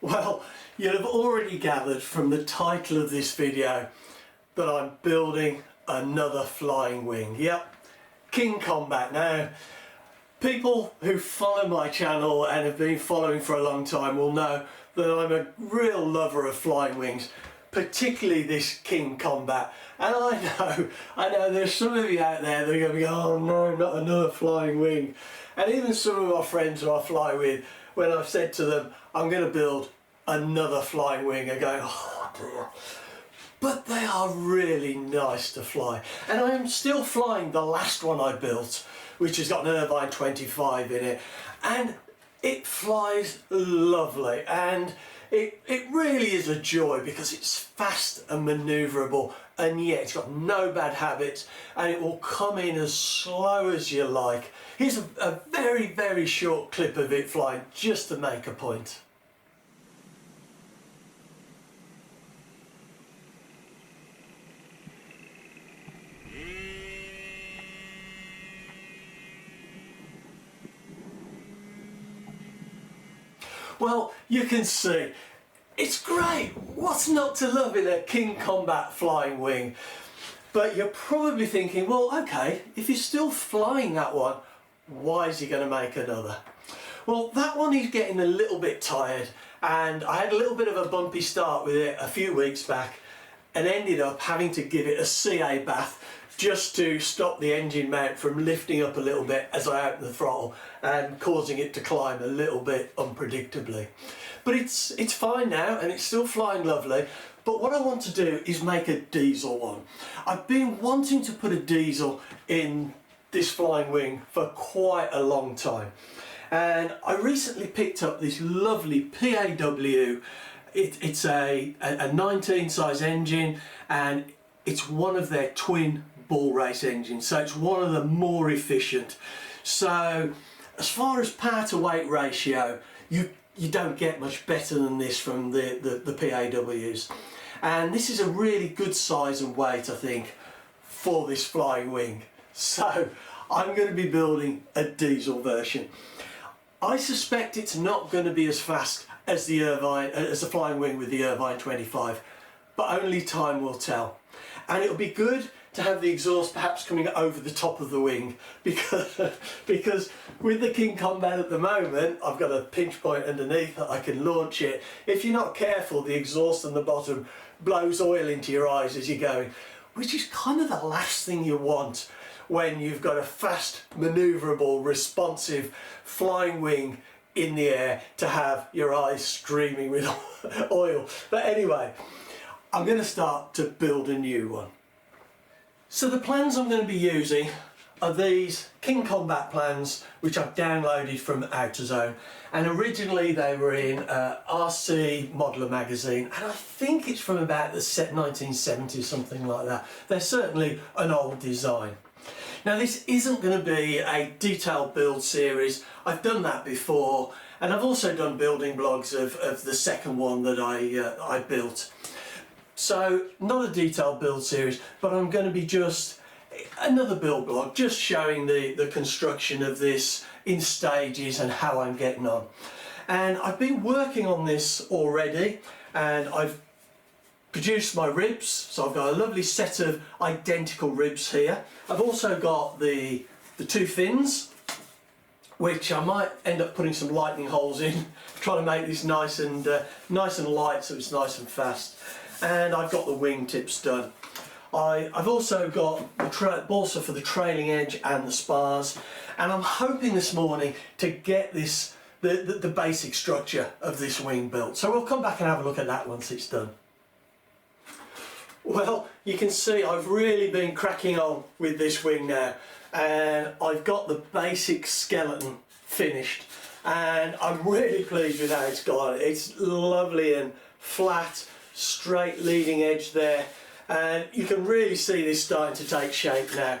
Well, you'll have already gathered from the title of this video that I'm building another flying wing. Yep, King Kombat. Now, people who follow my channel and have been following for a long time will know that I'm a real lover of flying wings, particularly this King Kombat. And I know there's some of you out there that are going to be, oh no, not another flying wing. And even some of my friends who I fly with, when I've said to them, I'm going to build another flying wing, are going, oh dear. But they are really nice to fly. And I am still flying the last one I built, which has got an Irvine 25 in it. And it flies lovely. And it really is a joy because it's fast and manoeuvrable, and yet it's got no bad habits, and it will come in as slow as you like. Here's a very, very short clip of it flying just to make a point. Well, you can see, it's great. What's not to love in a King Kombat flying wing? But you're probably thinking, well, okay, if he's still flying that one, why is he going to make another? Well, that one is getting a little bit tired, and I had a little bit of a bumpy start with it a few weeks back and ended up having to give it a CA bath just to stop the engine mount from lifting up a little bit as I open the throttle and causing it to climb a little bit unpredictably. But it's fine now, and it's still flying lovely. But what I want to do is make a diesel one. I've been wanting to put a diesel in this flying wing for quite a long time. And I recently picked up this lovely PAW. It's a 19 size engine, and it's one of their twin ball race engines, so it's one of the more efficient. So as far as power to weight ratio, you don't get much better than this from the PAWs. And this is a really good size and weight, I think, for this flying wing. So I'm going to be building a diesel version. I suspect it's not going to be as fast as the flying wing with the Irvine 25, but only time will tell. And it'll be good to have the exhaust perhaps coming over the top of the wing, because with the King Kombat at the moment, I've got a pinch point underneath that I can launch it. If you're not careful, the exhaust on the bottom blows oil into your eyes as you're going, which is kind of the last thing you want when you've got a fast, manoeuvrable, responsive flying wing in the air, to have your eyes streaming with oil. But anyway, I'm going to start to build a new one. So the plans I'm going to be using are these King Kombat plans, which I've downloaded from AutoZone, and originally they were in RC Modeler magazine, and I think it's from about the set 1970s, something like that. They're certainly an old design. Now, this isn't going to be a detailed build series. I've done that before, and I've also done building blogs of the second one that I built. So not a detailed build series, but I'm going to be just another build blog, just showing the construction of this in stages and how I'm getting on. And I've been working on this already, and I've produced my ribs, so I've got a lovely set of identical ribs here. I've also got the two fins, which I might end up putting some lightning holes in, trying to make this nice and light, so it's nice and fast. And I've got the wing tips done. I've also got the balsa for the trailing edge and the spars, and I'm hoping this morning to get the basic structure of this wing built. So we'll come back and have a look at that once it's done. Well, you can see I've really been cracking on with this wing now, and I've got the basic skeleton finished, and I'm really pleased with how it's gone. It's lovely and flat, straight leading edge there, and you can really see this starting to take shape now.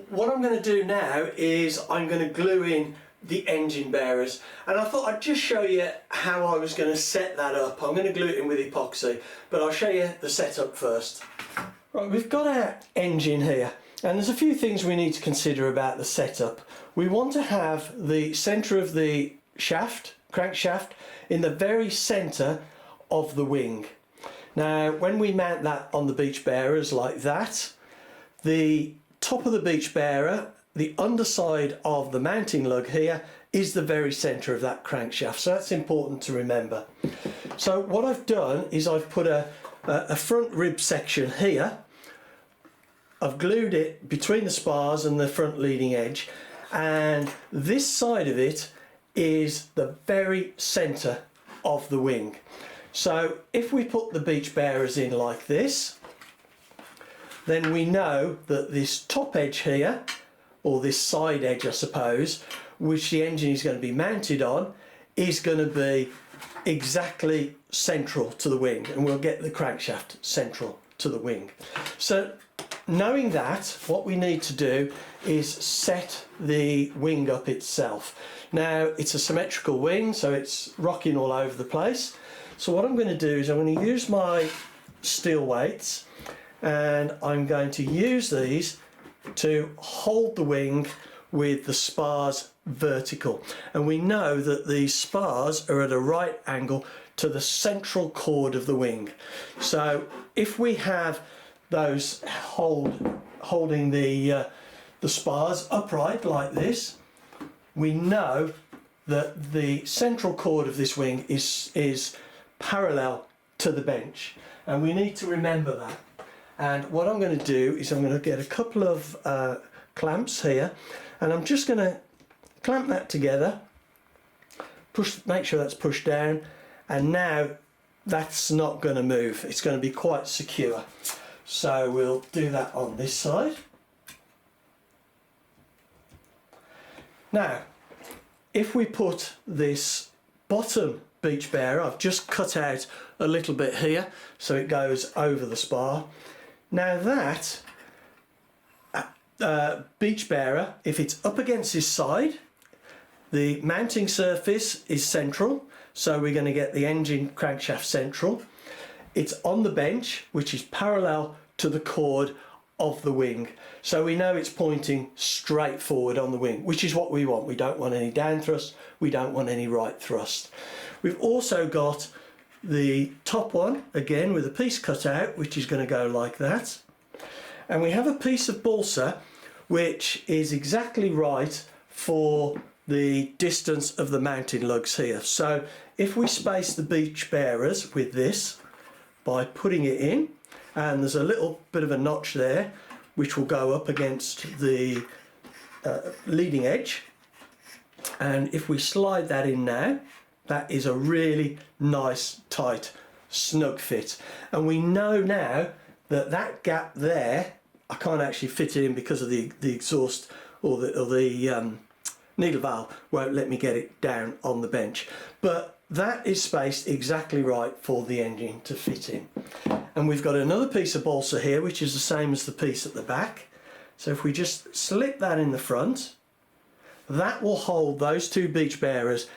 What I'm going to do now is I'm going to glue in the engine bearers, and I thought I'd just show you how I was going to set that up. I'm going to glue it in with epoxy, but I'll show you the setup first. Right, we've got our engine here, and there's a few things we need to consider about the setup. We want to have the centre of the shaft crankshaft in the very centre of the wing. Now when we mount that on the beach bearers like that, the top of the beach bearer, the underside of the mounting lug here, is the very centre of that crankshaft, so that's important to remember. So what I've done is I've put a front rib section here. I've glued it between the spars and the front leading edge, and this side of it is the very centre of the wing. So if we put the beach bearers in like this, then we know that this top edge here, or this side edge I suppose, which the engine is going to be mounted on, is going to be exactly central to the wing, and we'll get the crankshaft central to the wing. So knowing that, what we need to do is set the wing up itself. Now it's a symmetrical wing, so it's rocking all over the place. So what I'm going to do is I'm going to use my steel weights, and I'm going to use these to hold the wing with the spars vertical. And we know that these spars are at a right angle to the central chord of the wing. So if we have those holding the spars upright like this, we know that the central chord of this wing is parallel to the bench, and we need to remember that. And what I'm going to do is I'm going to get a couple of clamps here, and I'm just going to clamp that together, make sure that's pushed down, and now that's not going to move. It's going to be quite secure. So we'll do that on this side. Now if we put this bottom beach bearer, I've just cut out a little bit here so it goes over the spar. Now that beach bearer, if it's up against this side, the mounting surface is central, so we're going to get the engine crankshaft central. It's on the bench, which is parallel to the chord of the wing, so we know it's pointing straight forward on the wing, which is what we want. We don't want any down thrust, we don't want any right thrust. We've also got the top one again with a piece cut out, which is going to go like that, and we have a piece of balsa which is exactly right for the distance of the mounting lugs here. So if we space the beach bearers with this by putting it in, and there's a little bit of a notch there which will go up against the leading edge, and if we slide that in now, that is a really nice tight snug fit. And we know now that that gap there, I can't actually fit it in because of the exhaust or the needle valve won't let me get it down on the bench, but that is spaced exactly right for the engine to fit in. And we've got another piece of balsa here which is the same as the piece at the back, so if we just slip that in the front, that will hold those two beach bearers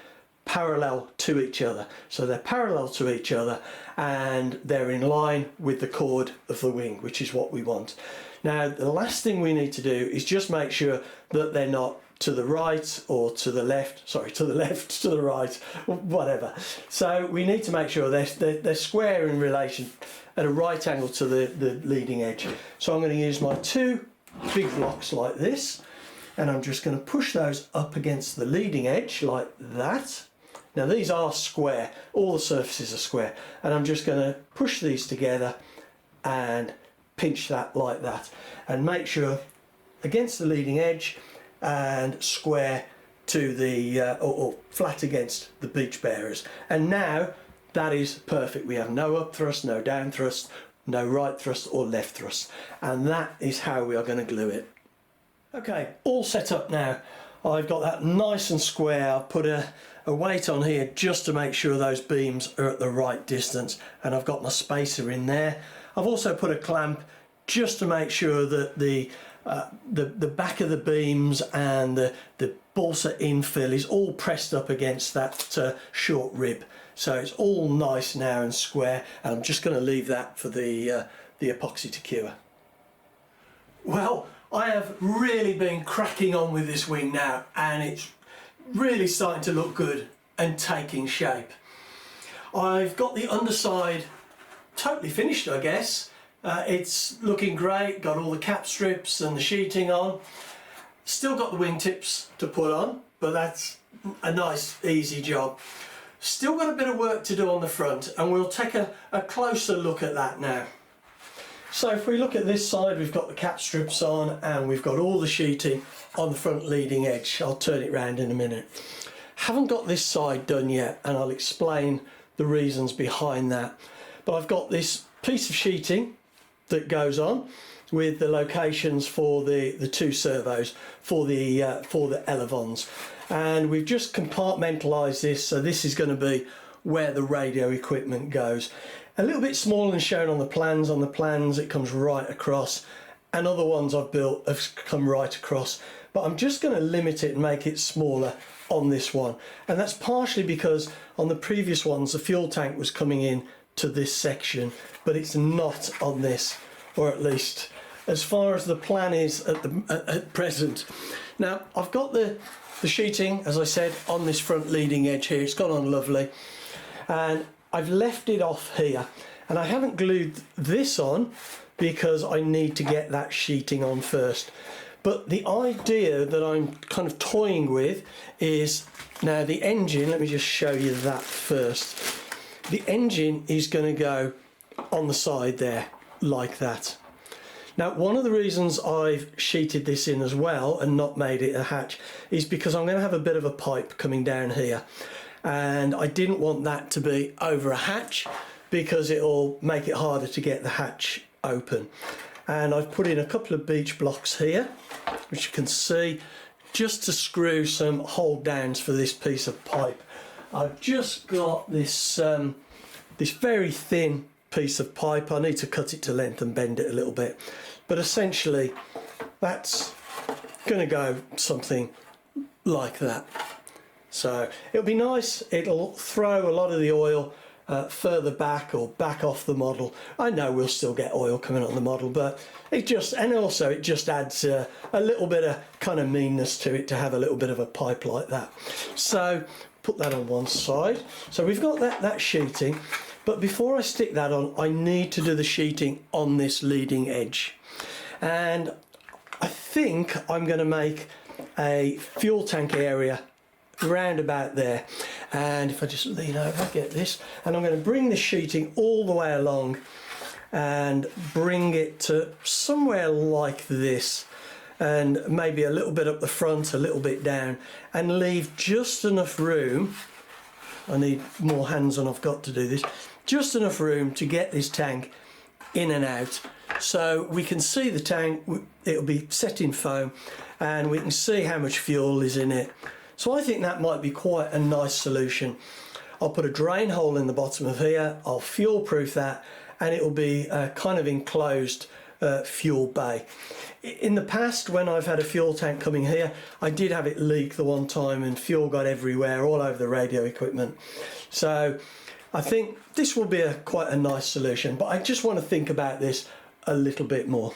parallel to each other. So they're parallel to each other and they're in line with the chord of the wing, which is what we want. Now the last thing we need to do is just make sure that they're not to the right or to the left, sorry, to the left, to the right, whatever. So we need to make sure they're square in relation at a right angle to the leading edge. So I'm going to use my two big blocks like this, and I'm just going to push those up against the leading edge like that. Now these are square, all the surfaces are square, and I'm just going to push these together and pinch that like that, and make sure against the leading edge and square to the or flat against the beach bearers. And now that is perfect. We have no up thrust, no down thrust, no right thrust or left thrust, and that is how we are going to glue it. Okay, all set up now. I've got that nice and square. I've put a weight on here just to make sure those beams are at the right distance, and I've got my spacer in there. I've also put a clamp just to make sure that the back of the beams and the balsa infill is all pressed up against that short rib, so it's all nice now and square, and I'm just going to leave that for the epoxy to cure. Well, I have really been cracking on with this wing now, and it's really starting to look good. and taking shape. I've got the underside totally finished, I guess. It's looking great, got all the cap strips and the sheeting on. Still got the wingtips to put on, but that's a nice easy job. Still got a bit of work to do on the front, and we'll take a closer look at that now. So if we look at this side, we've got the cap strips on and we've got all the sheeting on the front leading edge. I'll turn it round in a minute. Haven't got this side done yet, and I'll explain the reasons behind that. But I've got this piece of sheeting that goes on with the locations for the two servos for the elevons, and we've just compartmentalized this, so this is going to be where the radio equipment goes. A little bit smaller than shown on the plans. On the plans it comes right across, and other ones I've built have come right across, but I'm just going to limit it and make it smaller on this one, and that's partially because on the previous ones the fuel tank was coming in to this section, but it's not on this, or at least as far as the plan is at present. Now I've got the sheeting, as I said, on this front leading edge here. It's gone on lovely, and I've left it off here, and I haven't glued this on because I need to get that sheeting on first. But the idea that I'm kind of toying with is, now the engine, let me just show you that first. The engine is going to go on the side there like that. Now one of the reasons I've sheeted this in as well and not made it a hatch is because I'm going to have a bit of a pipe coming down here, and I didn't want that to be over a hatch because it'll make it harder to get the hatch open. And I've put in a couple of beach blocks here, which you can see, just to screw some hold downs for this piece of pipe. I've just got this this very thin piece of pipe. I need to cut it to length and bend it a little bit, but essentially that's going to go something like that. So it'll be nice, it'll throw a lot of the oil further back or back off the model. I know we'll still get oil coming on the model, but it just, and also it just adds a little bit of kind of meanness to it to have a little bit of a pipe like that. So put that on one side. So we've got that sheeting, but before I stick that on, I need to do the sheeting on this leading edge. And I think I'm going to make a fuel tank area round about there, and if I just lean over, get this, and I'm going to bring the sheeting all the way along and bring it to somewhere like this, and maybe a little bit up the front, a little bit down, and leave just enough room. I need more hands on, I've got to do this, just enough room to get this tank in and out, so we can see the tank. It'll be set in foam and we can see how much fuel is in it. So I think that might be quite a nice solution. I'll put a drain hole in the bottom of here, I'll fuel proof that, and it will be a kind of enclosed fuel bay. In the past, when I've had a fuel tank coming here, I did have it leak the one time and fuel got everywhere, all over the radio equipment. So I think this will be quite a nice solution, but I just want to think about this a little bit more.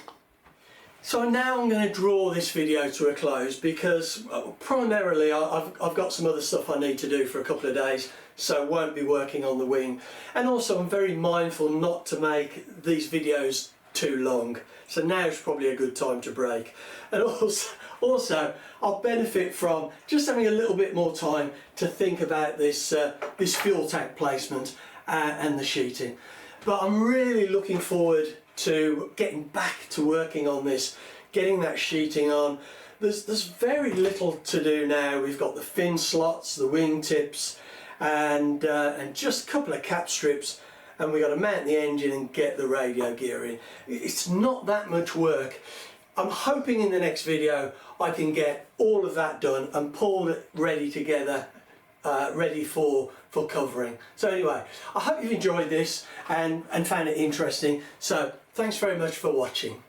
So now I'm going to draw this video to a close because primarily I've got some other stuff I need to do for a couple of days, so won't be working on the wing. And also I'm very mindful not to make these videos too long, so now's probably a good time to break. And also I'll benefit from just having a little bit more time to think about this this fuel tank placement and the sheeting. But I'm really looking forward to getting back to working on this, getting that sheeting on. There's very little to do now. We've got the fin slots, the wing tips, and just a couple of cap strips, and we've got to mount the engine and get the radio gear in. It's not that much work. I'm hoping in the next video I can get all of that done and pulled it ready together, ready for covering. So anyway, I hope you've enjoyed this and found it interesting. So thanks very much for watching.